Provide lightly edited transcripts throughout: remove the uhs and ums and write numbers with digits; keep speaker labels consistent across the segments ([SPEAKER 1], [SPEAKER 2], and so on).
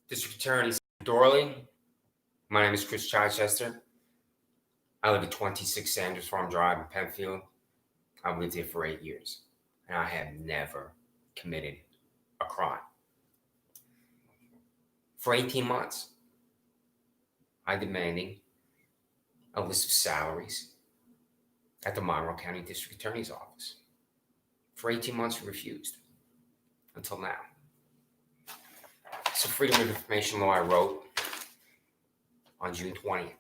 [SPEAKER 1] District Attorney Doorley. My name is Chris Chichester. I live at 26 Sandra Farm Drive in Penfield. I've lived here for 8 years, and I have never committed a crime. For 18 months, I'm demanding a list of salaries at the Monroe County District Attorney's Office. For 18 months, we refused, until now. It's a Freedom of Information law I wrote on June 20th.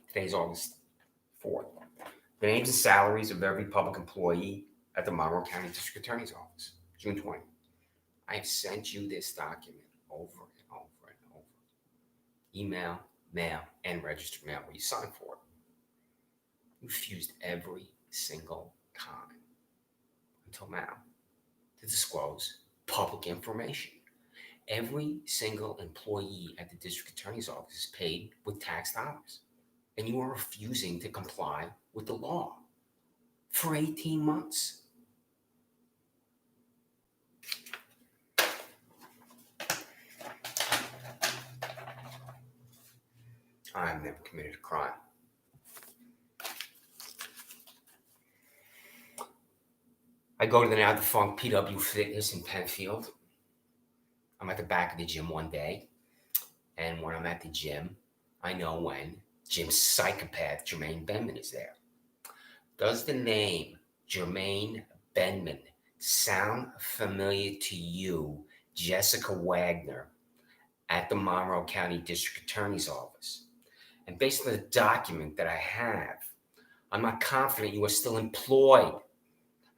[SPEAKER 1] Today's August 4th. The names and salaries of every public employee at the Monroe County District Attorney's Office, June 20th. I have sent you this document over and over and over. Email, mail, and registered mail where you sign for it. You refused every single time until now to disclose public information. Every single employee at the district attorney's office is paid with tax dollars, and you are refusing to comply with the law for 18 months. I've never committed a crime. I go to the now defunct PW Fitness in Penfield. I'm at the back of the gym one day, and when I'm at the gym, I know when gym's psychopath Jermaine Benman is there. Does the name Jermaine Benman sound familiar to you, Jessica Wagner, at the Monroe County District Attorney's Office? And based on the document that I have, I'm not confident you are still employed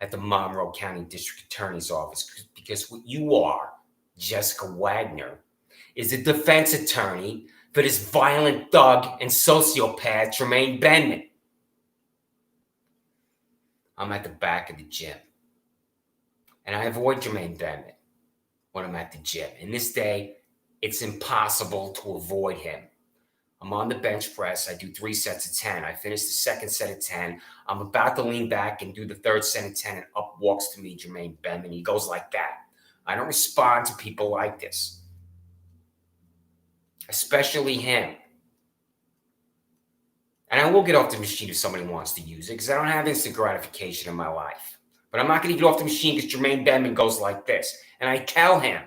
[SPEAKER 1] at the Monroe County District Attorney's Office, because what you are, Jessica Wagner, is the defense attorney for this violent thug and sociopath, Jermaine Benman. I'm at the back of the gym, and I avoid Jermaine Benman when I'm at the gym. And this day, it's impossible to avoid him. I'm on the bench press. I do 3 sets of 10. I finish the second set of 10. I'm about to lean back and do the third set of 10, and up walks to me Jermaine Benman. He goes like that. I don't respond to people like this, especially him. And I will get off the machine if somebody wants to use it, because I don't have instant gratification in my life. But I'm not going to get off the machine because Jermaine Benman goes like this. And I tell him,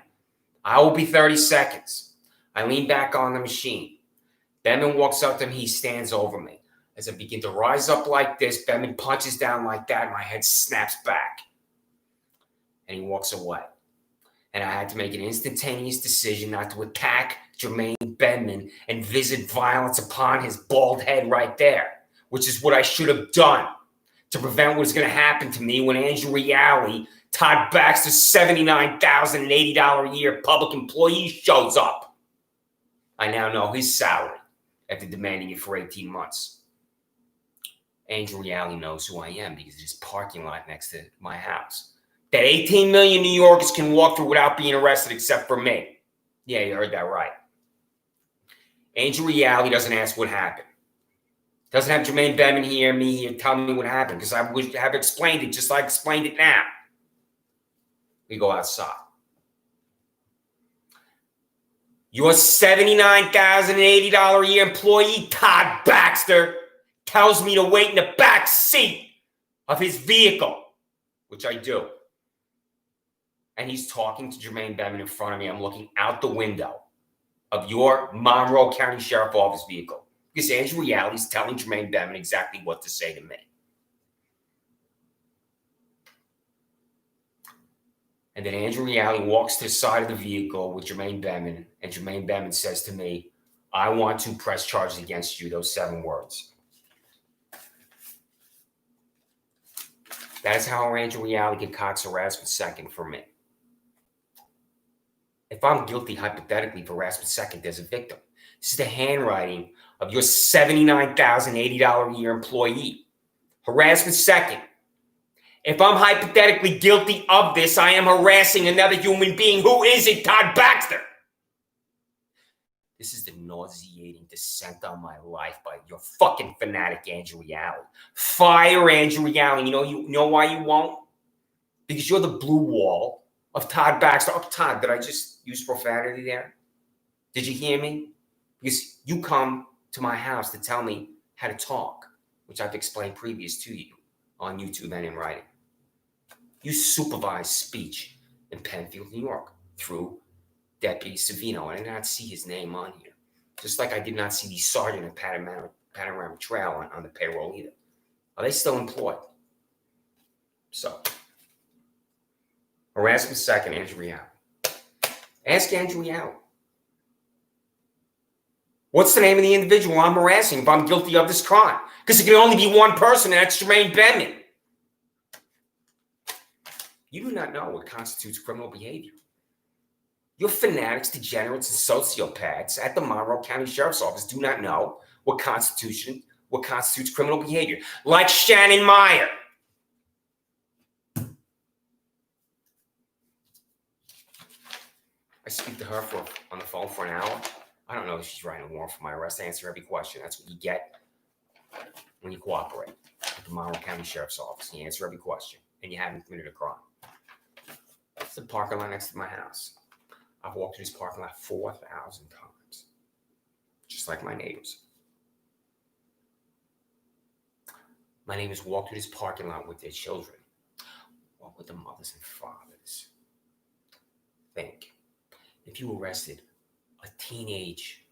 [SPEAKER 1] I will be 30 seconds. I lean back on the machine. Benman walks up to me. He stands over me. As I begin to rise up like this, Benman punches down like that, and my head snaps back. And he walks away. And I had to make an instantaneous decision not to attack Jermaine Benman and visit violence upon his bald head right there, which is what I should have done to prevent what was going to happen to me when Andrew Reale, Todd Baxter's $79,080 a year public employee, shows up. I now know his salary after demanding it for 18 months. Andrew Reale knows who I am because of this parking lot next to my house that 18 million New Yorkers can walk through without being arrested except for me. Yeah, you heard that right. Andrew Reale doesn't ask what happened. Doesn't have Jermaine Benman here, me here, tell me what happened, because I would have explained it just like I explained it now. We go outside. Your $79,080 a year employee, Todd Baxter, tells me to wait in the back seat of his vehicle, which I do. And he's talking to Jermaine Benman in front of me. I'm looking out the window of your Monroe County Sheriff Office vehicle, because Andrew Reale is telling Jermaine Benman exactly what to say to me. And then Andrew Reale walks to the side of the vehicle with Jermaine Benman, and Jermaine Benman says to me, I want to press charges against you, those 7 words. That is how Andrew Reale concocts harassment second for me. If I'm guilty, hypothetically, for harassment second, there's a victim. This is the handwriting of your $79,080 a year employee. Harassment second. If I'm hypothetically guilty of this, I am harassing another human being. Who is it? Todd Baxter. This is the nauseating descent on my life by your fucking fanatic Andrew Reale. Fire Andrew Reale. You know why you won't? Because you're the blue wall of Todd Baxter. Oh, Todd, did I just use profanity there? Did you hear me? Because you come to my house to tell me how to talk, which I've explained previous to you on YouTube and in writing. You supervise speech in Penfield, New York through Deputy Savino. I did not see his name on here. Just like I did not see the sergeant at Panorama Trail on the payroll either. Are they still employed? So, harassment second, Andrew out. Ask Andrew out. What's the name of the individual I'm harassing if I'm guilty of this crime? Because it can only be one person, and that's Jermaine Benman. You do not know what constitutes criminal behavior. Your fanatics, degenerates, and sociopaths at the Monroe County Sheriff's Office do not know what constitutes criminal behavior. Like Shannon Meyer. I speak to her on the phone for an hour. I don't know if she's writing a warrant for my arrest. I answer every question. That's what you get when you cooperate with the Monroe County Sheriff's Office. You answer every question, and you haven't committed a crime. That's the parking lot next to my house. I've walked through this parking lot 4,000 times, just like my neighbors. My neighbors walk through this parking lot with their children, or with the mothers and fathers. Think, if you arrested a teenage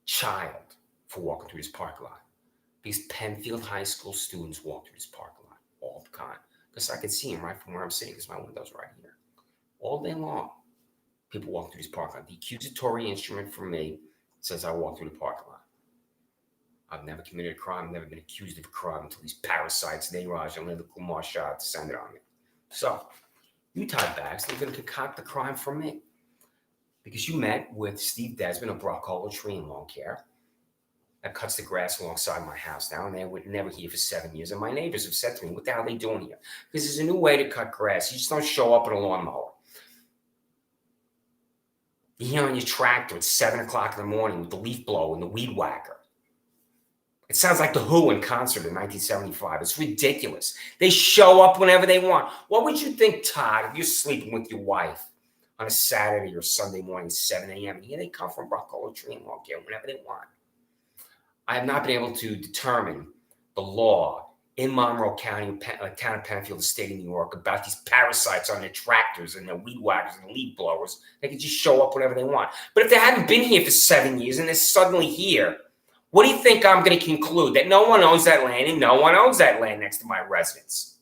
[SPEAKER 1] child for walking through this parking lot, because Penfield High School students walk through this parking lot all the time, because I can see them right from where I'm sitting, because my window's right here. All day long, people walk through this parking lot. The accusatory instrument for me says I walk through the parking lot. I've never committed a crime, never been accused of a crime until these parasites, Neeraj and Linda Kumar Shah, descended on me. So, you, Todd Baxter, are going to concoct the crime for me. Because you met with Steve Desmond of Broccolo Tree and Lawn Care that cuts the grass alongside my house now, and they were never here for 7 years. And my neighbors have said to me, what the hell are they doing here? Because there's a new way to cut grass. You just don't show up in a lawnmower. You're here on your tractor at 7 o'clock in the morning with the leaf blower and the weed whacker. It sounds like The Who in concert in 1975. It's ridiculous. They show up whenever they want. What would you think, Todd, if you're sleeping with your wife on a Saturday or Sunday morning, 7 a.m. Here they come from Broccolo Tree and Lawn Care whenever they want. I have not been able to determine the law in Monroe County, town of Penfield, the state of New York, about these parasites on their tractors and their weed whackers and leaf blowers. They can just show up whenever they want. But if they haven't been here for 7 years and they're suddenly here, what do you think I'm going to conclude? That no one owns that land and no one owns that land next to my residence?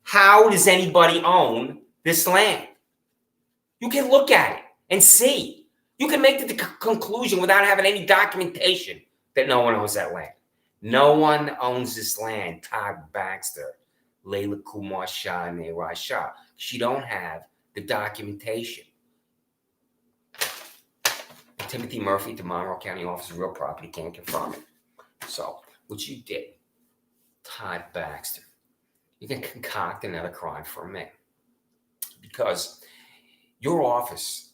[SPEAKER 1] How does anybody own this land? You can look at it and see. You can make the conclusion without having any documentation that no one owns that land. No one owns this land. Todd Baxter, Layla Kumar Shah, and Neeraj Shah. She don't have the documentation. Timothy Murphy, the Monroe County Office of Real Property, can't confirm it. So, what you did, Todd Baxter, you can concoct another crime for me. Because your office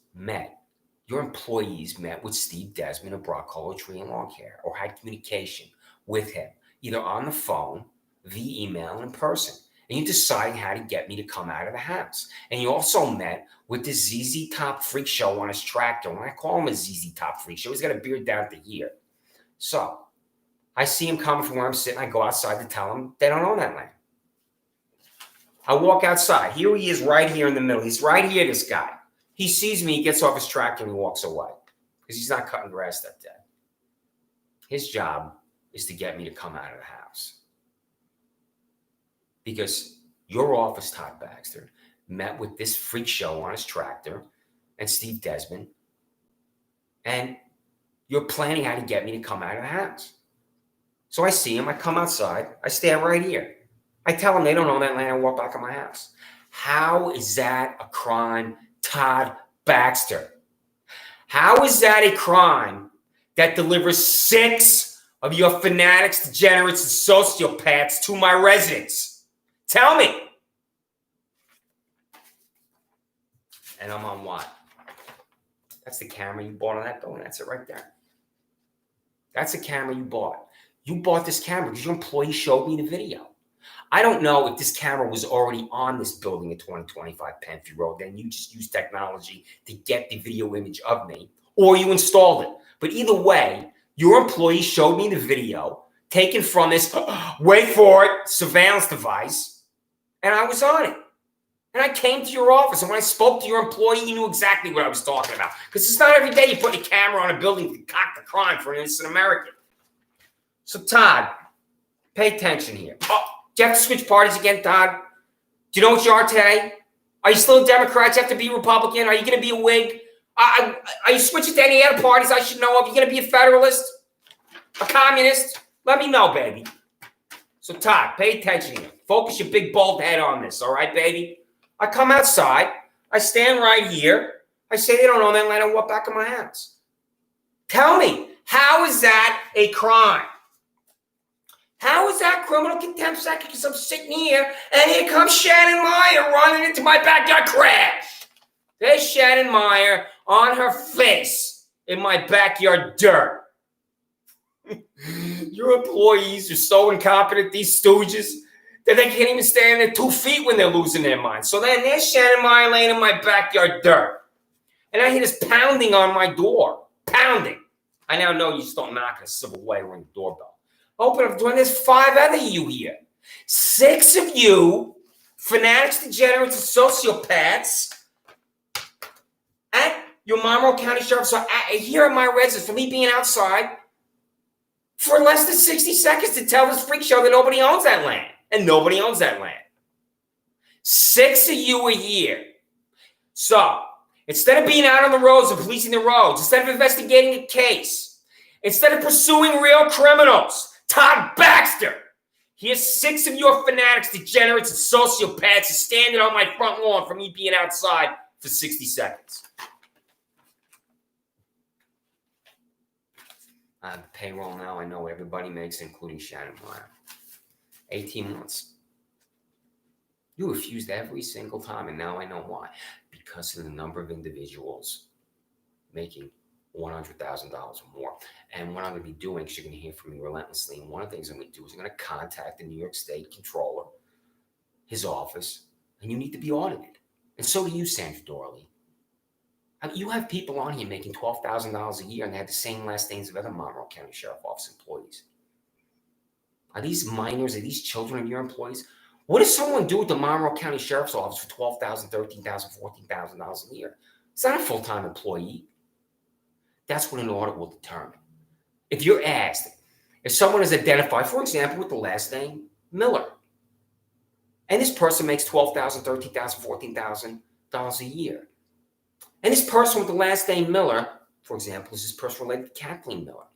[SPEAKER 1] your employees met with Steve Desmond of Broccolo Tree and Lawn Care, or had communication with him, either on the phone, via email, and in person. And you decided how to get me to come out of the house. And you also met with the ZZ Top Freak Show on his tractor. When I call him a ZZ Top Freak Show, he's got a beard down to here. So, I see him coming from where I'm sitting. I go outside to tell him they don't own that land. I walk outside. Here he is right here in the middle. He's right here, this guy. He sees me, he gets off his tractor, and he walks away. Because he's not cutting grass that day. His job is to get me to come out of the house. Because your office, Todd Baxter, met with this freak show on his tractor and Steve Desmond, and you're planning how to get me to come out of the house. So I see him, I come outside, I stand right here. I tell them they don't own that land, I walk back in my house. How is that a crime, Todd Baxter? How is that a crime that delivers 6 of your fanatics, degenerates, and sociopaths to my residence? Tell me. And I'm on what? That's the camera you bought on that building. That's it right there. That's the camera you bought. You bought this camera because your employee showed me the video. I don't know if this camera was already on this building at 2025 Penfield Road. Then you just used technology to get the video image of me, or you installed it. But either way, your employee showed me the video taken from this, wait for it, surveillance device, and I was on it. And I came to your office, and when I spoke to your employee, you knew exactly what I was talking about. Because it's not every day you put a camera on a building to concoct a crime for an innocent American. So, Todd, pay attention here. Oh, do you have to switch parties again, Todd? Do you know what you are today? Are you still a Democrat? Do you have to be a Republican? Are you going to be a Whig? Are you switching to any other parties I should know of? Are you going to be a Federalist? A Communist? Let me know, baby. So, Todd, pay attention here. Focus your big, bald head on this, all right, baby? I come outside. I stand right here. I say they don't own that land. I walk back in my house. Tell me, how is that a crime? How is that criminal contempt second? Because I'm sitting here, and here comes Shannon Meyer running into my backyard. Crash! There's Shannon Meyer on her face in my backyard dirt. Your employees are so incompetent, these stooges, that they can't even stay on their 2 feet when they're losing their mind. So then there's Shannon Meyer laying in my backyard dirt. And I hear this pounding on my door. Pounding. I now know you just don't knock in a civil way or ring the doorbell. Open up the door, and there's 5 other of you here. 6 of you, fanatics, degenerates, and sociopaths, at your Monroe County Sheriff's Office, here at my residence, for me being outside, for less than 60 seconds to tell this freak show that nobody owns that land. And nobody owns that land. 6 of you are here. So, instead of being out on the roads and policing the roads, instead of investigating a case, instead of pursuing real criminals, Todd Baxter, here's 6 of your fanatics, degenerates, and sociopaths standing on my front lawn for me being outside for 60 seconds. On payroll now, I know everybody makes, including Shannon Meyer. 18 months. You refused every single time, and now I know why. Because of the number of individuals making $100,000 or more. And what I'm going to be doing, because you're going to hear from me relentlessly, and one of the things I'm going to do is I'm going to contact the New York State Controller, his office, and you need to be audited. And so do you, Sandra Doorley. You have people on here making $12,000 a year, and they have the same last names of other Monroe County Sheriff Office employees. Are these minors, are these children of your employees? What does someone do with the Monroe County Sheriff's Office for $12,000, $13,000, $14,000 a year? It's not a full-time employee. That's what an audit will determine. If you're asked, if someone is identified, for example, with the last name Miller, and this person makes $12,000, $13,000, $14,000 a year, and this person with the last name Miller, for example, is this person related to Kathleen Miller,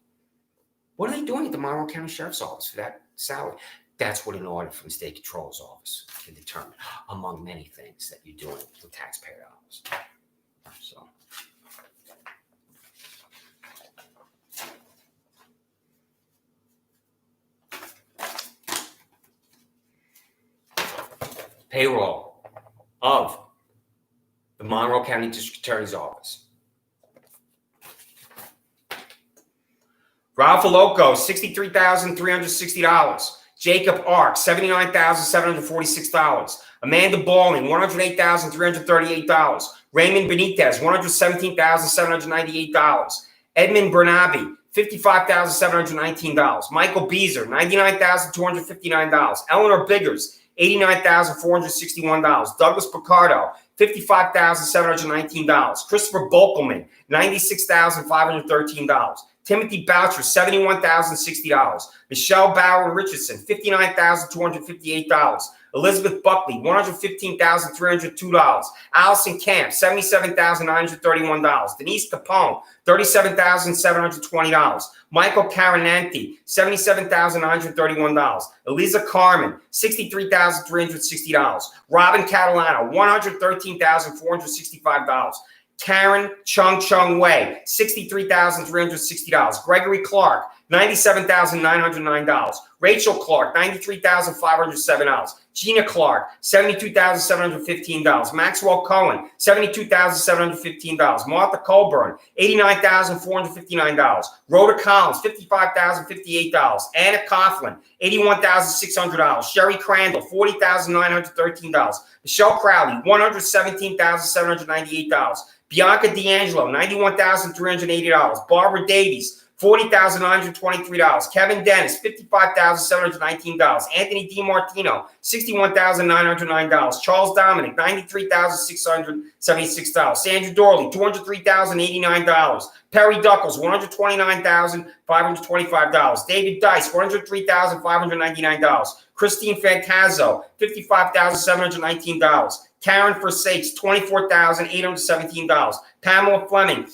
[SPEAKER 1] what are they doing at the Monroe County Sheriff's Office for that salary? That's what an audit from the State Controller's Office can determine, among many things that you're doing with taxpayer dollars. So, payroll of the Monroe County District Attorney's Office. Ralph Aloco, $63,360. Jacob Ark, $79,746. Amanda Balling, $108,338. Raymond Benitez, $117,798. Edmund Bernabe, $55,719. Michael Beezer, $99,259. Eleanor Biggers, $89,461. Douglas Picardo, $55,719. Christopher Bokelman, $96,513. Timothy Boucher, $71,060. Michelle Bauer Richardson, $59,258. Elizabeth Buckley, $115,302. Allison Camp, $77,931. Denise Capone, $37,720. Michael Carinanti, $77,931. Eliza Carmen, $63,360. Robin Catalano, $113,465. Karen Chung Wei, $63,360. Gregory Clark, $97,909. Rachel Clark, $93,507. Gina Clark, $72,715. Maxwell Cohen, $72,715. Martha Colburn, $89,459. Rhoda Collins, $55,058. Anna Coughlin, $81,600. Sherry Crandall, $40,913. Michelle Crowley, $117,798. Bianca D'Angelo, $91,380. Barbara Davies, $40,923. Kevin Dennis, $55,719. Anthony DiMartino, $61,909. Charles Dominic, $93,676. Sandra Doorley, $203,089. Perry Duckles, $129,525. David Dice, $103,599. Christine Fantazzo, $55,719. Karen Forsakes, $24,817. Pamela Fleming,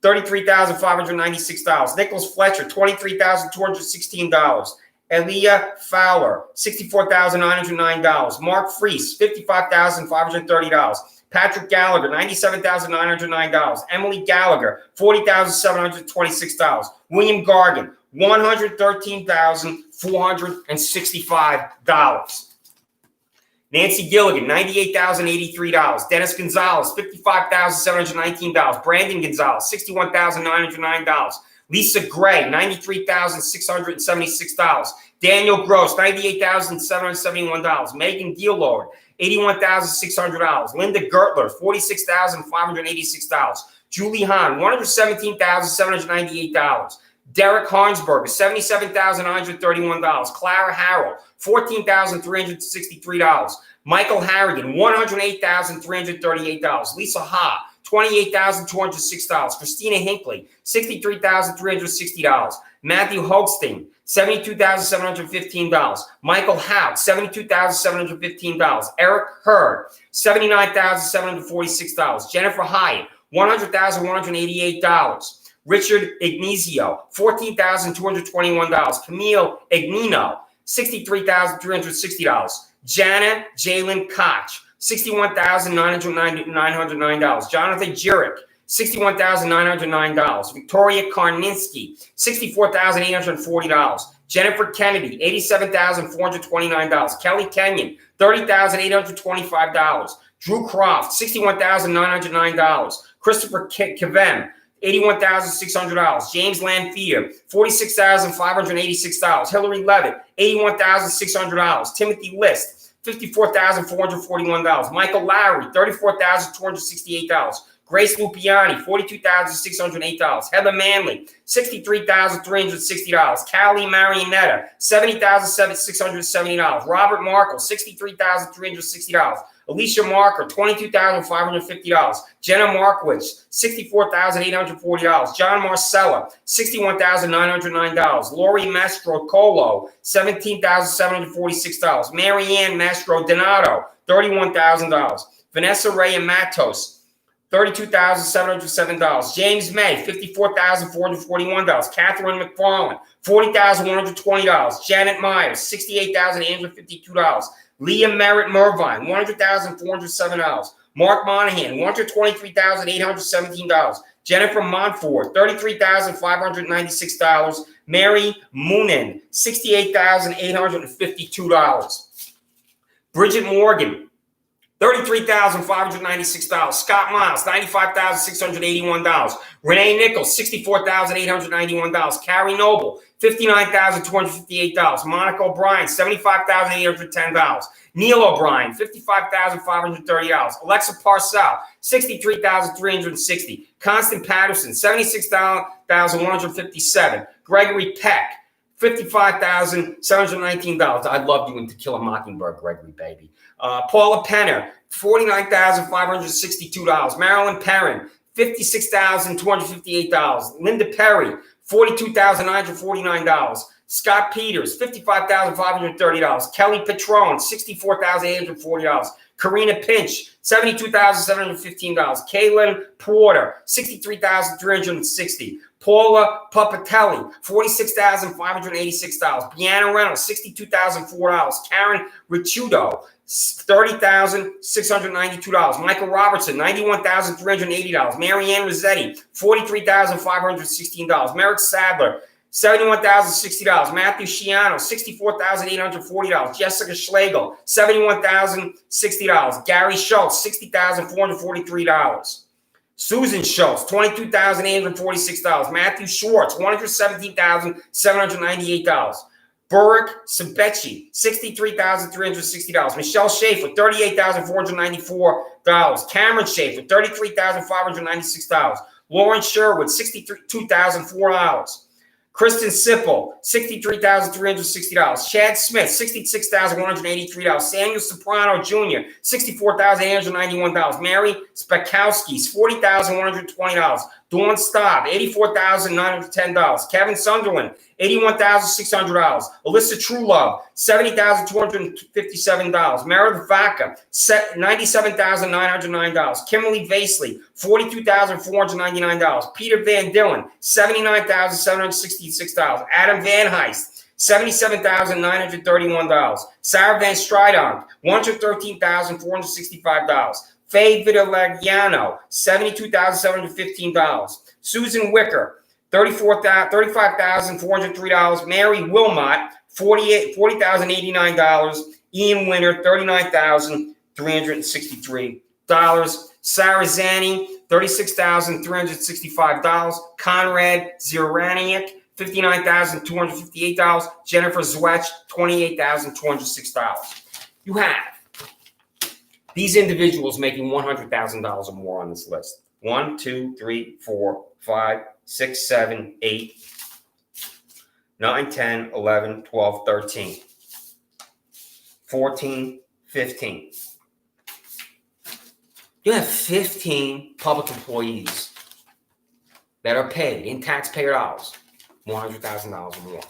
[SPEAKER 1] $33,596. Nicholas Fletcher, $23,216. Elia Fowler, $64,909. Mark Freese, $55,530. Patrick Gallagher, $97,909. Emily Gallagher, $40,726. William Gargan, $113,465. Nancy Gilligan, $98,083. Dennis Gonzalez, $55,719. Brandon Gonzalez, $61,909. Lisa Gray, $93,676. Daniel Gross, $98,771. Megan Dealord, $81,600. Linda Gertler, $46,586. Julie Hahn, $117,798. Derek Harnsberger, $77,931. Clara Harrell, $14,363. Michael Harrigan, $108,338. Lisa Ha, $28,206. Christina Hinckley, $63,360. Matthew Holstein, $72,715. Michael Howe, $72,715. Eric Hurd, $79,746. Jennifer Hyatt, $100,188. Richard Ignizio, $14,221. Camille Ignino, $63,360. Jana Jalen Koch, $61,909. Jonathan Jurek, $61,909. Victoria Karninski, $64,840. Jennifer Kennedy, $87,429. Kelly Kenyon, $30,825. Drew Croft, $61,909. Christopher Kavem, $81,600. James Lanphier, $46,586. Hillary Levitt, $81,600. Timothy List, $54,441. Michael Lowry, $34,268. Grace Lupiani, $42,608. Heather Manley, $63,360. Callie Marianetta, $70,670. Robert Markle, $63,360. Alicia Marker, $22,550. Jenna Markowitz, $64,840. John Marcella, $61,909. Lori Mastrocolo, $17,746. Marianne Mastro Donato, $31,000. Vanessa Ray and Matos, $32,707. James May, $54,441. Catherine McFarland, $40,120. Janet Myers, $68,852. Leah Merritt Mervine, $100,407. Mark Monahan, $123,817. Jennifer Montfort, $33,596. Mary Moonen, $68,852. Bridget Morgan, $33,596. Scott Miles, $95,681. Renee Nichols, $64,891. Carrie Noble, $59,258. Monica O'Brien, $75,810. Neil O'Brien, $55,530. Alexa Parcell, $63,360. Constant Patterson, $76,157. Gregory Peck, $55,719. I loved you in To Kill a Mockingbird, Gregory, baby. Paula Penner, $49,562. Marilyn Perrin, $56,258. Linda Perry, $42,949. Scott Peters, $55,530. Kelly Patron, $64,840. Karina Pinch, $72,715. Kaylin Porter, $63,360. Paula Papatelli, $46,586. Deanna Reynolds, $62,004. Karen Ricciuto, $30,692. Michael Robertson, $91,380. Marianne Rossetti, $43,516. Merrick Sadler, $71,060. Matthew Shiano, $64,840. Jessica Schlegel, $71,060. Gary Schultz, $60,443. Susan Schultz, $22,846. Matthew Schwartz, $117,798. Burrick Sabechi, $63,360. Michelle Schaefer, $38,494. Cameron Schaefer, $33,596. Lauren Sherwood, $62,004. Kristen Sipple, $63,360. Chad Smith, $66,183. Samuel Soprano Jr., $64,891. Mary Spakowski, $40,120. Dawn Staub, $84,910. Kevin Sunderland, $81,600. Alyssa Truelove, $70,257. Meredith Vaca, $97,909. Kimberly Vasley, $42,499. Peter Van Dillen, $79,766. Adam Van Heist, $77,931. Sarah Van Stridonk, $113,465. Faye Vitilagiano, $72,715. Susan Wicker, $35,403. Mary Wilmot, $40,089. Ian Winter, $39,363. Sarah Zanny, $36,365. Conrad Ziraniak, $59,258. Jennifer Zwetch, $28,206. You have these individuals making $100,000 or more on this list. 1, 2, 3, 4, 5, 6, 7, 8, 9, 10, 11, 12, 13, 14, 15. You have 15 public employees that are paid in taxpayer dollars $100,000 or more.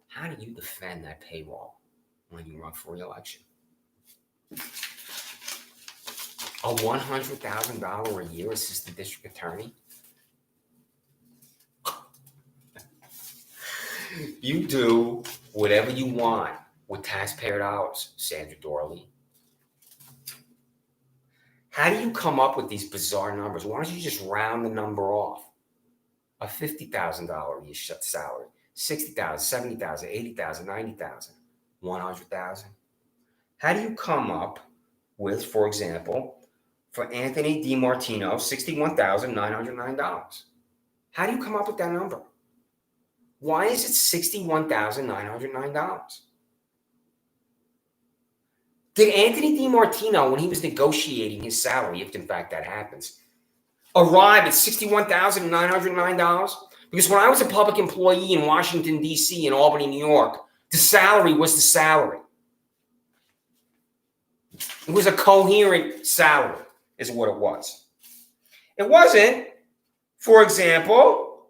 [SPEAKER 1] How do you defend that payroll when you run for re-election? A $100,000 a year assistant district attorney? You do whatever you want with taxpayer dollars, Sandra Doorley. How do you come up with these bizarre numbers? Why don't you just round the number off? A $50,000 a year salary, $60,000, $70,000, $80,000, $90,000, $100,000. How do you come up with, for example, for Anthony DiMartino, $61,909? How do you come up with that number? Why is it $61,909? Did Anthony DiMartino, when he was negotiating his salary, if in fact that happens, arrive at $61,909? Because when I was a public employee in Washington, D.C., and Albany, New York, the salary was the salary. It was a coherent salary, is what it was. It wasn't, for example,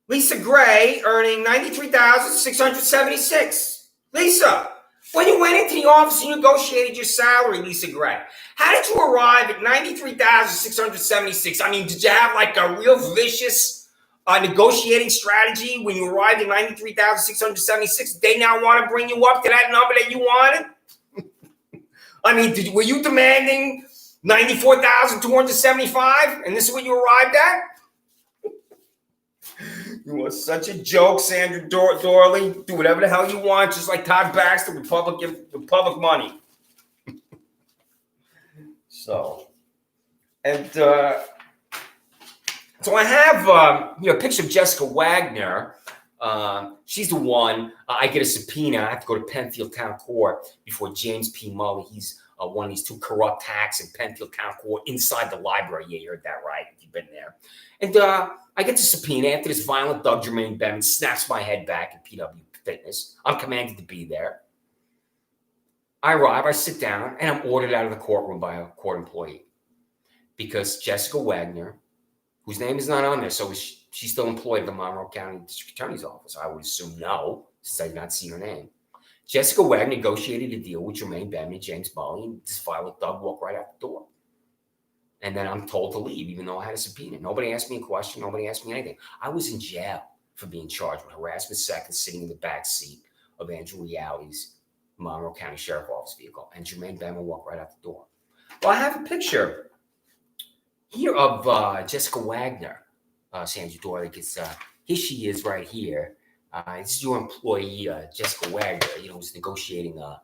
[SPEAKER 1] Lisa Gray earning $93,676. Lisa, when you went into the office and negotiated your salary, Lisa Gray, how did you arrive at $93,676? I mean, did you have like a real vicious negotiating strategy when you arrived at $93,676? They now want to bring you up to that number that you wanted? I mean, were you demanding $94,275 and this is what you arrived at? You are such a joke, Sandra Doorley. Do whatever the hell you want, just like Todd Baxter with public money. So I have a picture of Jessica Wagner. She's the one. I get a subpoena. I have to go to Penfield Town Court before James P. Mulley. He's one of these two corrupt hacks in Penfield Town Court inside the library. Yeah, you heard that right if you've been there. And I get the subpoena after this violent thug, Jermaine Bevan, snaps my head back at PW Fitness. I'm commanded to be there. I arrive, I sit down, and I'm ordered out of the courtroom by a court employee because Jessica Wagner, whose name is not on there, so she's still employed at the Monroe County District Attorney's Office. I would assume no, since I've not seen her name. Jessica Wagner negotiated a deal with Jermaine Bevan and James Mulley, and this violent thug walked right out the door. And then I'm told to leave, even though I had a subpoena. Nobody asked me a question. Nobody asked me anything. I was in jail for being charged with harassment second, sitting in the back seat of Andrew Reality's Monroe County Sheriff Office vehicle. And Jermaine Bevan walked right out the door. Well, I have a picture Hear of Jessica Wagner, Sandra Doorley, because here she is right here. This is your employee, Jessica Wagner, who's negotiating a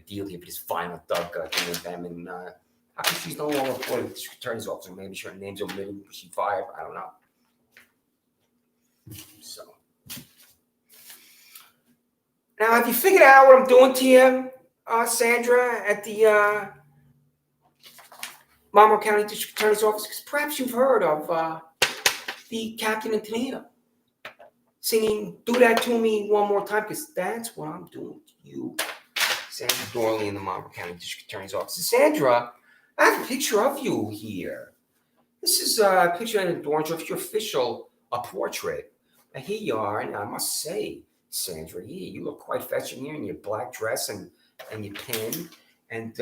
[SPEAKER 1] deal here for this final thug thing with them. And how come she's no longer employed with the district attorney's office? Maybe her name's omitted, she fired, I don't know. So, now have you figured out what I'm doing to you, Sandra, at the Monroe County District Attorney's Office? Because perhaps you've heard of the Captain and Tanita singing "Do That To Me One More Time," because that's what I'm doing to you, Sandra Doorley, in the Monroe County District Attorney's Office. And Sandra, I have a picture of you here. This is a picture in the Doorley of your official portrait. And here you are, and I must say, Sandra, you look quite fetching here in your black dress and your pin. And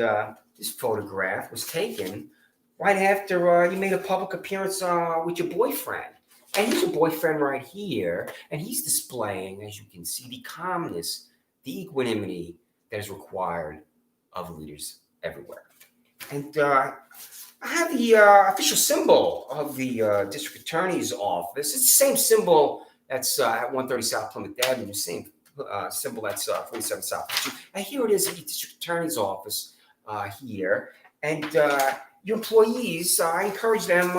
[SPEAKER 1] this photograph was taken right after you made a public appearance with your boyfriend. And here's your boyfriend right here, and he's displaying, as you can see, the calmness, the equanimity that is required of leaders everywhere. And I have the official symbol of the district attorney's office. It's the same symbol that's at 130 South Plymouth Avenue, same symbol that's 47 South. And here it is at the district attorney's office here. And your employees, I encourage them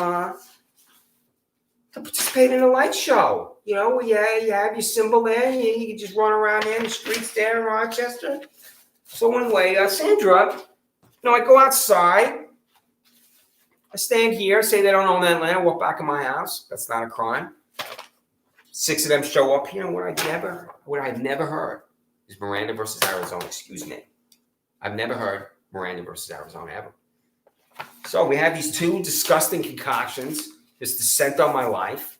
[SPEAKER 1] to participate in a light show. Where you have your symbol there, you can just run around there in the streets there in Rochester. So anyway, Sandra, I go outside, I stand here, say they don't own that land, I walk back in my house. That's not a crime. 6 of them show up here, and what I've never heard is Miranda versus Arizona. Excuse me. I've never heard Miranda versus Arizona ever. So we have these 2 disgusting concoctions. This descent on my life.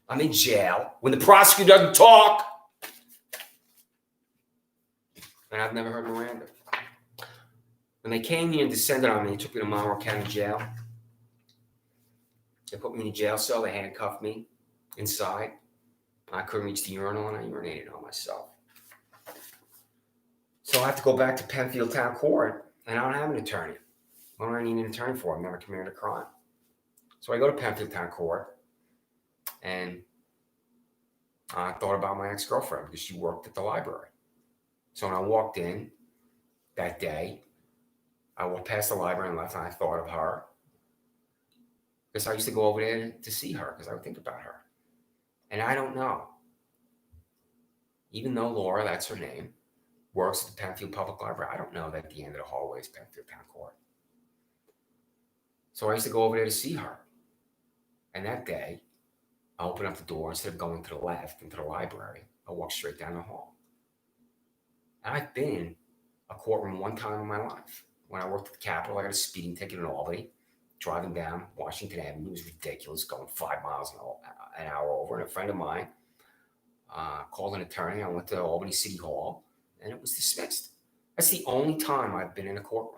[SPEAKER 1] I'm in jail when the prosecutor doesn't talk. And I've never heard Miranda. When they came here and descended on me, they took me to Monroe County Jail. They put me in a jail cell. They handcuffed me inside. I couldn't reach the urinal, and I urinated on myself. So I have to go back to Penfield Town Court, and I don't have an attorney. What do I need an attorney for? I've never committed a crime. So I go to Penfield Town Court, and I thought about my ex-girlfriend because she worked at the library. So when I walked in that day, I walked past the library and left, and I thought of her because I used to go over there to see her because I would think about her. And I don't know. Even though Laura, that's her name, works at the Penfield Public Library, I don't know that at the end of the hallway is Penfield Town Court. So I used to go over there to see her. And that day, I opened up the door. Instead of going to the left into the library, I walked straight down the hall. And I've been in a courtroom one time in my life. When I worked at the Capitol, I got a speeding ticket in Albany, driving down Washington Avenue. It was ridiculous, going 5 miles an hour over. And a friend of mine called an attorney. I went to Albany City Hall, and it was dismissed. That's the only time I've been in a courtroom.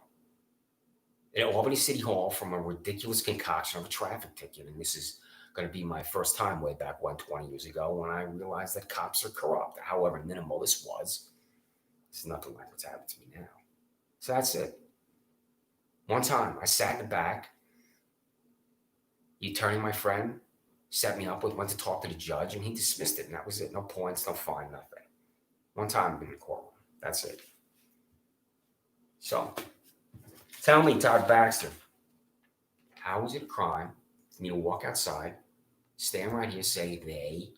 [SPEAKER 1] At Albany City Hall from a ridiculous concoction of a traffic ticket. And this is going to be my first time way back 20 years ago when I realized that cops are corrupt. However minimal this was, it's nothing like what's happened to me now. So that's it. One time I sat in the back. The attorney, my friend, set me up with, went to talk to the judge, and he dismissed it. And that was it. No points, no fine, nothing. One time I've been in the courtroom. That's it. So, tell me, Todd Baxter, how is it a crime for me to walk outside, stand right here, say they,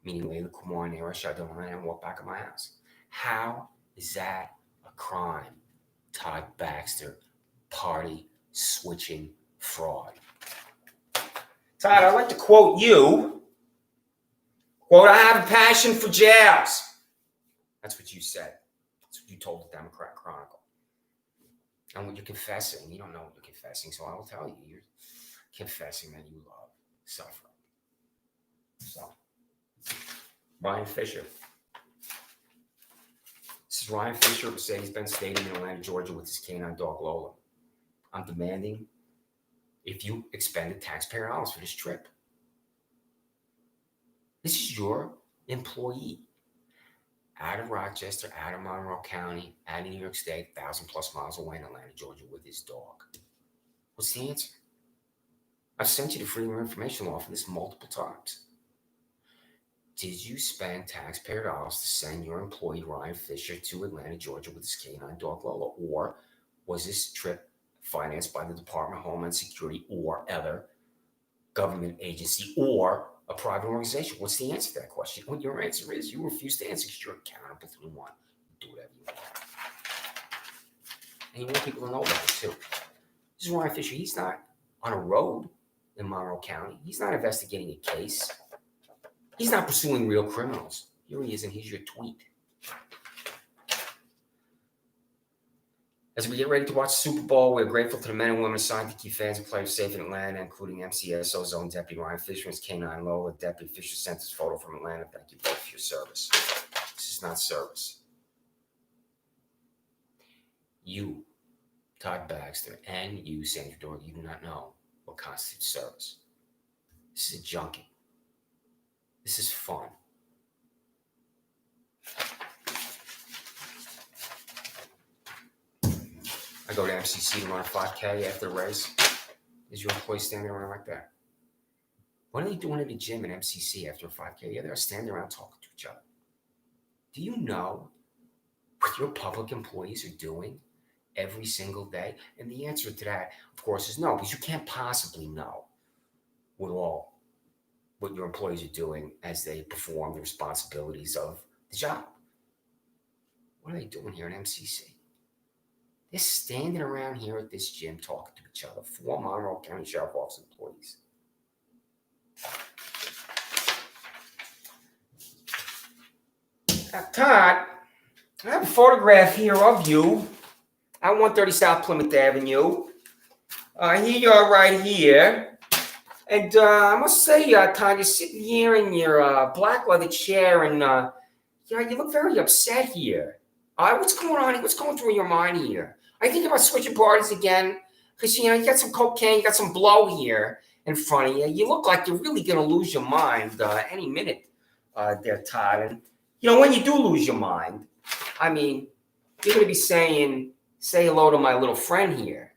[SPEAKER 1] meaning Layla Kumar and Nera Shadon, and walk back in my house? How is that a crime, Todd Baxter, party switching fraud? Todd, I'd like to quote you. Quote, I have a passion for jails. That's what you said. That's what you told the Democrat Chronicle. And what you're confessing, you don't know what you're confessing, so I will tell you, you're confessing that you love suffering. So, Ryan Fisher. This is Ryan Fisher of Mercedes-Benz Stadium in Atlanta, Georgia, with his canine dog Lola. I'm demanding if you expended taxpayer dollars for this trip. This is your employee. Out of Rochester, out of Monroe County, out of New York State, 1,000+ miles away in Atlanta, Georgia, with his dog. What's the answer? I've sent you the Freedom of Information Law for this multiple times. Did you spend taxpayer dollars to send your employee Ryan Fisher to Atlanta, Georgia with his canine dog Lola? Or was this trip financed by the Department of Homeland Security or other government agency or a private organization? What's the answer to that question? Well, your answer is you refuse to answer because you're accountable to the one. Do whatever you want. And you want people to know about it too. This is Ryan Fisher. He's not on a road in Monroe County. He's not investigating a case. He's not pursuing real criminals. Here he is, and here's your tweet. As we get ready to watch the Super Bowl, we're grateful to the men and women assigned to keep fans and players safe in Atlanta, including MCSO Zone Deputy Ryan Fisher and his K9 Lola. Deputy Fisher sent this photo from Atlanta. Thank you both for your service. This is not service. You, Todd Baxter, and you, Sandra Doorley, you do not know what constitutes service. This is a junkie. This is fun. I go to MCC to run a 5K after the race. Is your employee standing around like that? What are they doing in the gym at MCC after a 5K? Yeah, they're standing around talking to each other. Do you know what your public employees are doing every single day? And the answer to that, of course, is no, because you can't possibly know what your employees are doing as they perform the responsibilities of the job. What are they doing here at MCC? They're standing around here at this gym talking to each other, 4 Monroe County Sheriff's Office employees. Now, Todd, I have a photograph here of you at 130 South Plymouth Avenue. Here you are right here. And I must say, Todd, you're sitting here in your black leather chair, and you look very upset here. What's going on? What's going through your mind here? Are you thinking about switching parties again? Because, you got some cocaine, you got some blow here in front of you. You look like you're really going to lose your mind any minute there, Todd. And, when you do lose your mind, you're going to be saying, say hello to my little friend here.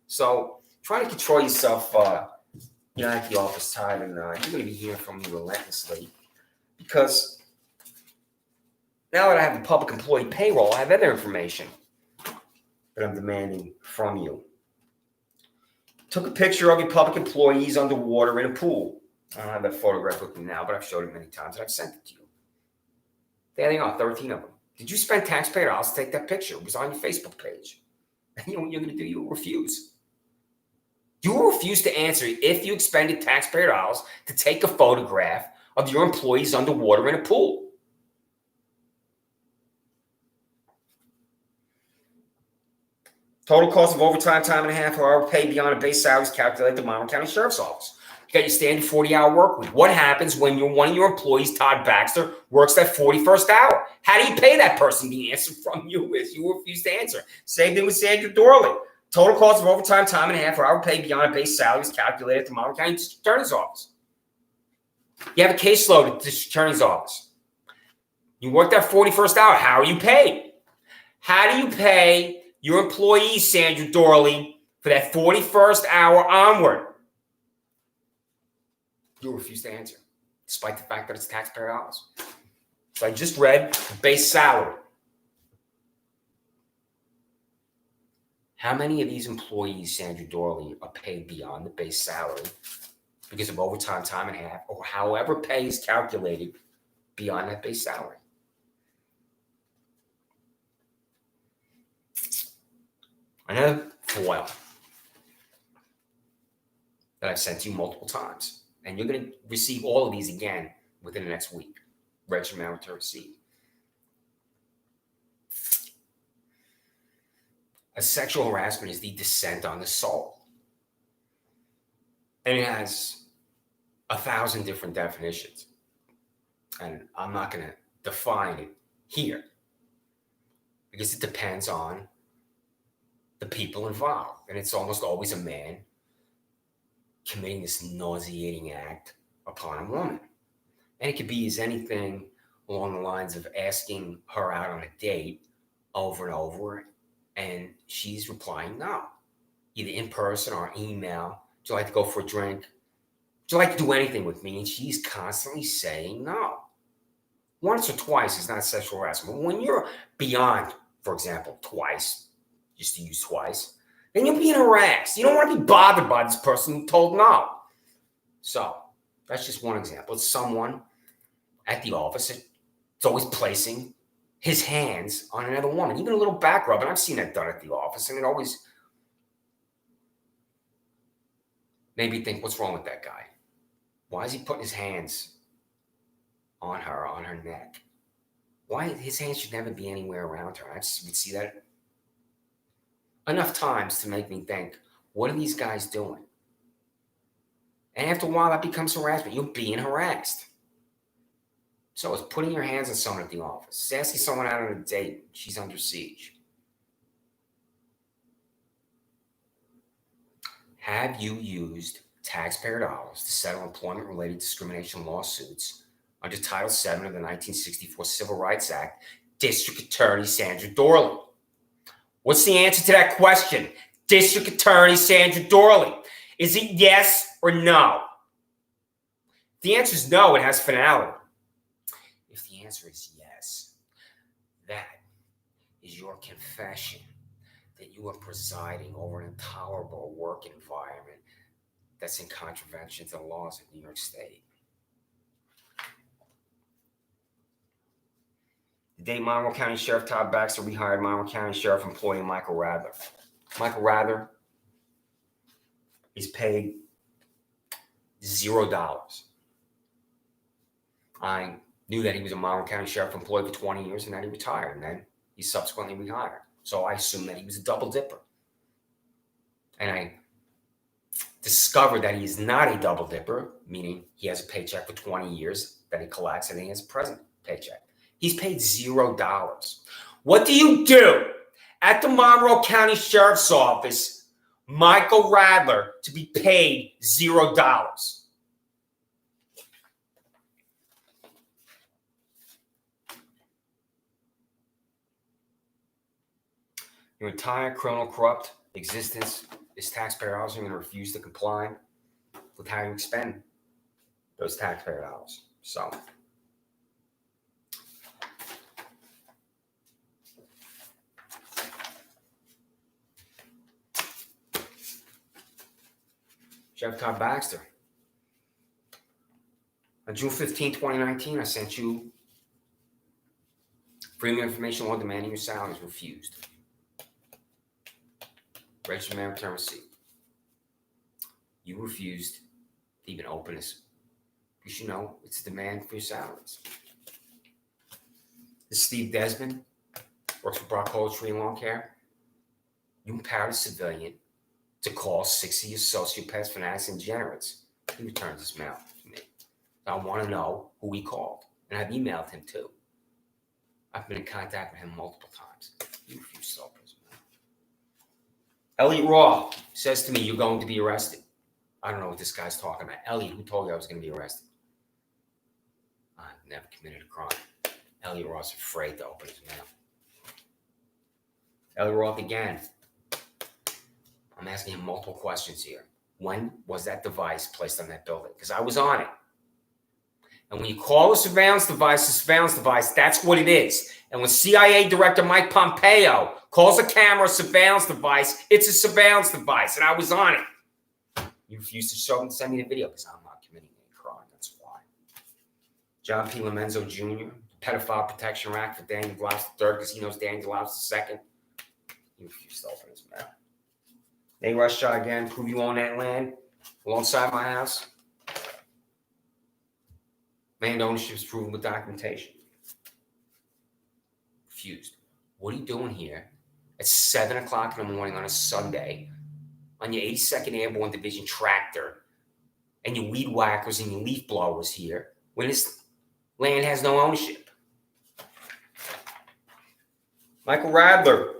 [SPEAKER 1] So try to control yourself at the office, Todd, and you're going to be hearing from me relentlessly. Because now that I have the public employee payroll, I have other information that I'm demanding from you. Took a picture of your public employees underwater in a pool. I don't have that photograph with me now, but I've showed it many times, and I've sent it to you. There they are, 13 of them. Did you spend taxpayer dollars to take that picture? It was on your Facebook page. And you know what you're going to do? You will refuse. You will refuse to answer if you expended taxpayer dollars to take a photograph of your employees underwater in a pool. Total cost of overtime, time and a half, or hour paid beyond a base salary is calculated at the Monroe County Sheriff's Office. You got your standard 40-hour work week. What happens when one of your employees, Todd Baxter, works that 41st hour? How do you pay that person? The answer from you is you refuse to answer. Same thing with Sandra Doorley. Total cost of overtime, time and a half, or hour paid beyond a base salary is calculated at the Monroe County District Attorney's Office. You have a caseload at the District Attorney's Office. You work that 41st hour. How are you paid? How do you pay your employee, Sandra Doorley, for that 41st hour onward? You refuse to answer, despite the fact that it's taxpayer dollars. So I just read the base salary. How many of these employees, Sandra Doorley, are paid beyond the base salary because of overtime, time and a half, or however pay is calculated beyond that base salary? Another FOIL that I've sent to you multiple times. And you're going to receive all of these again within the next week. Register mail to receive. A sexual harassment is the descent on the soul. And it has 1,000 different definitions. And I'm not going to define it here because it depends on the people involved. And it's almost always a man committing this nauseating act upon a woman. And it could be as anything along the lines of asking her out on a date over and over, and she's replying no, either in person or email, Would you like to go for a drink? Would you like to do anything with me? And she's constantly saying no. Once or twice is not sexual harassment. When you're beyond, for example, twice, just to use twice, then you're being harassed. You don't want to be bothered by this person who told no. So that's just one example. It's someone at the office. It's always placing his hands on another woman, even a little back rub. And I've seen that done at the office, and it always made me think, what's wrong with that guy? Why is he putting his hands on her neck? Why his hands should never be anywhere around her? I just would see that enough times to make me think, what are these guys doing? And after a while, that becomes harassment. You're being harassed. So it's putting your hands on someone at the office. It's asking someone out on a date. She's under siege. Have you used taxpayer dollars to settle employment-related discrimination lawsuits under Title VII of the 1964 Civil Rights Act, District Attorney Sandra Doorley? What's the answer to that question? District Attorney Sandra Doorley. Is it yes or no? If the answer is no, it has finality. If the answer is yes, that is your confession that you are presiding over an intolerable work environment that's in contravention to the laws of New York State. The day Monroe County Sheriff Todd Baxter rehired Monroe County Sheriff employee Michael Radler. Michael Radler is paid $0. I knew that he was a Monroe County Sheriff employee for 20 years and that he retired, and then he subsequently rehired. So I assumed that he was a double dipper. And I discovered that he is not a double dipper, meaning he has a paycheck for 20 years that he collects and he has a present paycheck. He's paid $0. What do you do at the Monroe County Sheriff's Office, Michael Radler, to be paid $0? Your entire criminal corrupt existence is taxpayer dollars. You're going to refuse to comply with how you expend those taxpayer dollars. So, Sheriff Todd Baxter, on June 15, 2019, I sent you freedom of information law demanding your salaries refused. Registered mail return receipt. You refused to even open this. You should know it's a demand for your salaries. This Steve Desmond works for Brock Tree Lawn Care. You empowered a civilian to call 60 sociopaths, fanatics, and degenerates. He returns his mail to me. I want to know who he called, and I've emailed him too. I've been in contact with him multiple times. He refused to open his mail. Elliot Raw says to me, "You're going to be arrested." I don't know what this guy's talking about. Elliot, who told you I was going to be arrested? I've never committed a crime. Elliot Roth's afraid to open his mail. Elliot Roth again. I'm asking him multiple questions here. When was that device placed on that building? Because I was on it. And when you call a surveillance device, that's what it is. And when CIA Director Mike Pompeo calls a camera a surveillance device, it's a surveillance device. And I was on it. You refused to show and send me the video because I'm not committing any crime. That's why. John P. Lomenzo Jr., Pedophile Protection Act for Daniel Glauce III because he knows Daniel Glauce II. He refused to open his mouth. They rush shot again, prove you own that land alongside my house. Land ownership is proven with documentation. Refused. What are you doing here at 7 o'clock in the morning on a Sunday on your 82nd Airborne Division tractor and your weed whackers and your leaf blowers here when this land has no ownership? Michael Radler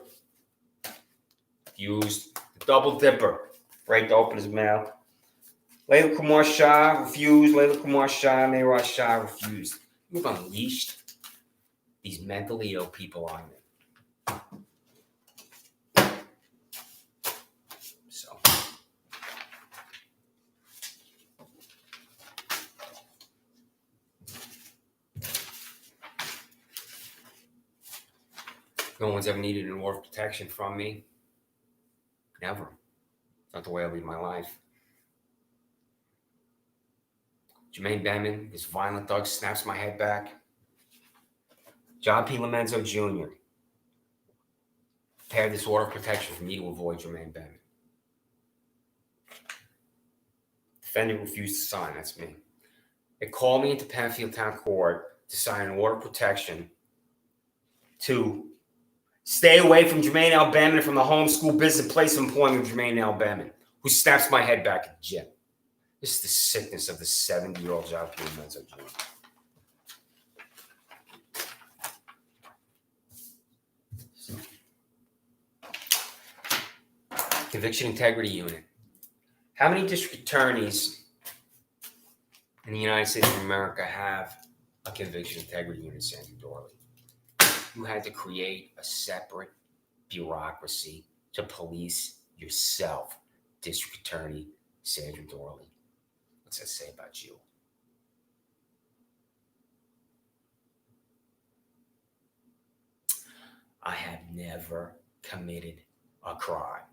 [SPEAKER 1] used the double dipper, right to open his mouth. Layla Kumar Shah refused. Layla Kumar Shah, Mayra Shah refused. You've unleashed these mentally ill people on me. So, No one's ever needed an order of protection from me. Never. It's not the way I lead my life. Jermaine Beman, this violent thug, snaps my head back. John P. Lomenzo Jr. prepared this order of protection for me to avoid Jermaine Beman. Defendant refused to sign. That's me. They called me into Penfield Town Court to sign an order of protection to stay away from Jermaine L. Beman and from the home, school, business, place of employment of Jermaine L. Beman, who snaps my head back at the gym. This is the sickness of the 70-year-old John P. Lomenzo Jr. Conviction Integrity Unit. How many district attorneys in the United States of America have a Conviction Integrity Unit, Sandra Doorley? You had to create a separate bureaucracy to police yourself, District Attorney Sandra Doorley. What's that say about you? I have never committed a crime.